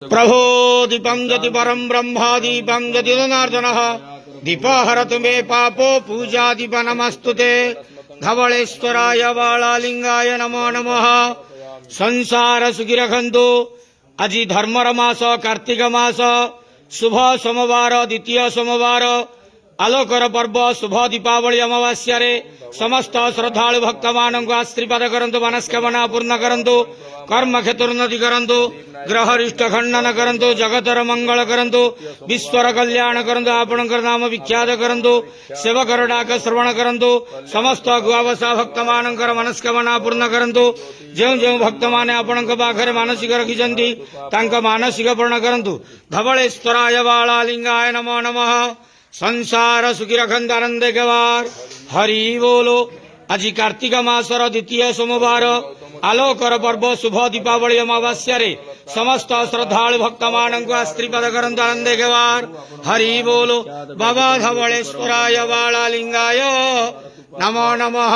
प्रभो दीपं ज्योति परं ब्रह्म दीपं ज्योति जनार्दनः दीपहरतु मे पापो पूजा दीप नमस्तुते धवलेश्वराय बालालिंगाय नमो नमः। संसार सुखी रखंतु। आज धर्मर मास कार्तिक मास शुभ सोमवार द्वितीय सोमवार आलोकर पर्व शुभ दीपावली अमावास्या समस्त श्रद्धालु भक्त मान आशीर्वाद करंतु मनस्कामना पूर्ण करंतु कर्म क्षेत्रोन्नति करंतु ग्रहरिष्ट खंडन करंतु जगतर मंगल करंतु विश्वर कल्याण करंतु आपणकर नाम विख्यात करंतु सेवकर डाक श्रवण करंतु समस्त गुआवसा भक्त मानकर मनस्कामना पूर्ण करंतु जो जो भक्त माने आपणक पाखरे मानसिक रखिछंती तांका मानसिक पूर्ण करंतु धवलेश्वराय बालालिंगाय नमो नमः। संसार सुखी रखंत आनंद गवार हरि बोलो। आज कार्तिक मासर द्वितीय सोमवार आलोकर पर्व शुभ दीपावली अमावास्या समस्त श्रद्धालु भक्त मान आशीर्वाद करंतु आनंद गवार हरि बोलो। बाबा धवलेश्वराय बालालिंगाय नमो नमः।